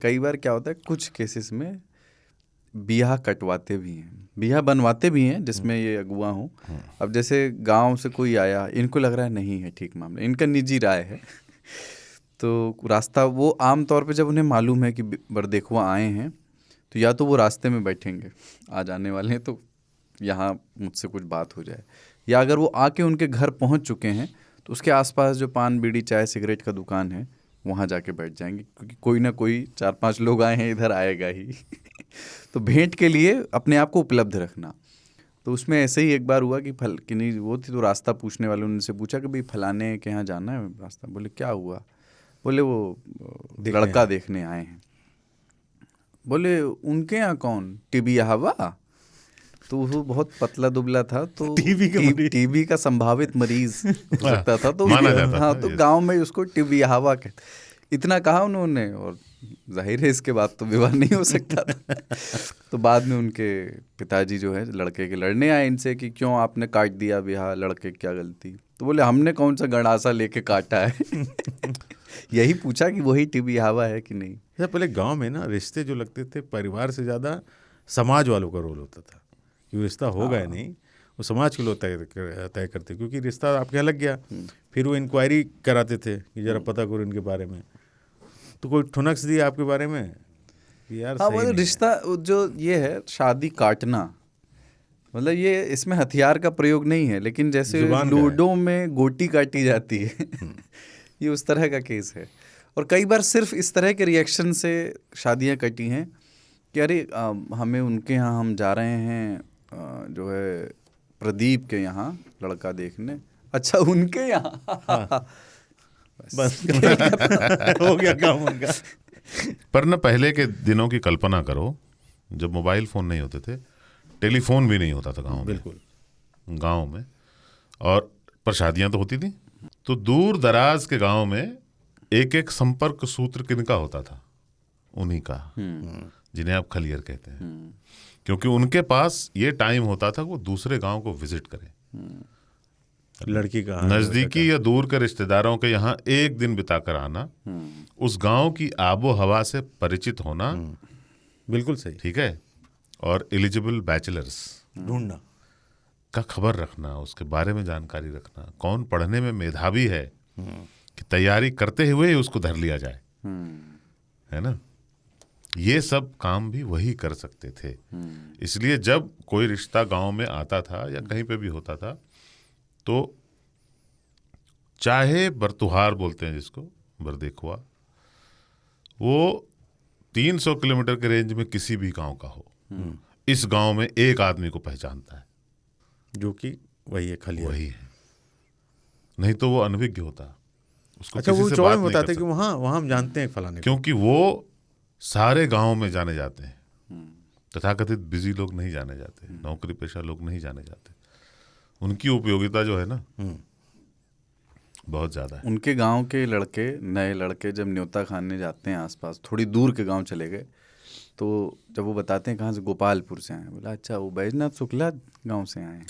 कई बार क्या होता है कुछ केसेस में बियाह कटवाते भी हैं, बियाह बनवाते भी हैं जिसमें ये अगुआ हों। अब जैसे गांव से कोई आया, इनको लग रहा है नहीं है ठीक मामला, इनका निजी राय है तो रास्ता वो आम तौर पे जब उन्हें मालूम है कि बरदेखुआ आए हैं तो या तो वो रास्ते में बैठेंगे, आ जाने वाले हैं तो यहाँ मुझसे कुछ बात हो जाए, या अगर वो आके उनके घर पहुँच चुके हैं तो उसके आसपास जो पान बीड़ी चाय सिगरेट का दुकान है वहाँ जाके बैठ जाएंगे, क्योंकि कोई ना कोई 4-5 लोग आए हैं इधर आएगा ही तो भेंट के लिए अपने आप को उपलब्ध रखना। तो उसमें ऐसे ही एक बार हुआ कि फल कि नहीं वो थी तो रास्ता पूछने वाले उनसे पूछा कि भाई फलाने के यहाँ जाना है रास्ता, बोले क्या हुआ, बोले वो लड़का देखने आए हैं। बोले उनके यहाँ कौन, टीबी हवा? तो वो बहुत पतला दुबला था तो टीबी का संभावित मरीज हो सकता था तो माना जाता था। हाँ तो गांव में उसको टीबी हवा कहते, इतना कहा उन्होंने और जाहिर है इसके बाद तो विवाह नहीं हो सकता था तो बाद में उनके पिताजी जो है लड़के के लड़ने आए इनसे कि क्यों आपने काट दिया ब्याह, लड़के क्या गलती? तो बोले हमने कौन सा गंडासा लेके काटा है यही पूछा कि वही टीबी हवा है कि नहीं। पहले गांव में ना रिश्ते जो लगते थे परिवार से ज़्यादा समाज वालों का रोल होता था कि रिश्ता होगा या नहीं, वो समाज के लोग तय करते, क्योंकि रिश्ता आपके यहाँ लग गया फिर वो इंक्वायरी कराते थे कि जरा पता करो इनके बारे में, तो कोई ठुनक्स दिया आपके बारे में कि यार हाँ सही वो नहीं रिश्ता जो ये है शादी काटना, मतलब ये इसमें हथियार का प्रयोग नहीं है लेकिन जैसे लूडो में गोटी काटी जाती है ये उस तरह का केस है। और कई बार सिर्फ इस तरह के रिएक्शन से शादियां कटी हैं कि अरे हमें उनके यहाँ हम जा रहे हैं जो है प्रदीप के यहाँ लड़का देखने, अच्छा उनके यहाँ बस हो गया काम उनका। पर न पहले के दिनों की कल्पना करो जब मोबाइल फ़ोन नहीं होते थे, टेलीफोन भी नहीं होता था गाँव में, बिल्कुल गाँव में, और पर शादियाँ तो होती थी। तो दूर दराज के गाँव में एक एक संपर्क सूत्र किनका होता था? उन्हीं का, जिन्हें आप खलियर कहते हैं, क्योंकि उनके पास ये टाइम होता था वो दूसरे गांव को विजिट करें, लड़की का नजदीकी या दूर के रिश्तेदारों के यहाँ एक दिन बिताकर आना, उस गांव की आबो हवा से परिचित होना, बिल्कुल सही, ठीक है, और एलिजिबल बैचलर्स ढूंढना का खबर रखना, उसके बारे में जानकारी रखना, कौन पढ़ने में मेधावी है कि तैयारी करते हुए ही उसको धर लिया जाए, है ना। ये सब काम भी वही कर सकते थे। इसलिए जब कोई रिश्ता गांव में आता था या कहीं पे भी होता था तो चाहे बरतुहार बोलते हैं जिसको, बरदेखुआ, वो 300 किलोमीटर के रेंज में किसी भी गांव का हो, इस गांव में एक आदमी को पहचानता है जो कि वही है, खलिया वही है, नहीं तो वो अनभिज्ञ होता, उसको अच्छा किसी वो से चौड़ बात में नहीं बताते कर कि वहाँ हम जानते हैं फलाने को, क्योंकि वो सारे गांव में जाने जाते हैं, तथाकथित बिजी लोग नहीं जाने जाते, नौकरी पेशा लोग नहीं जाने जाते, उनकी उपयोगिता जो है ना बहुत ज़्यादा है। उनके गांव के लड़के, नए लड़के जब न्योता खाने जाते हैं आसपास थोड़ी दूर के गांव चले गए तो जब वो बताते हैं कहाँ से, गोपालपुर से आए, बोला अच्छा वो बैजनाथ शुक्ला गांव से आए हैं।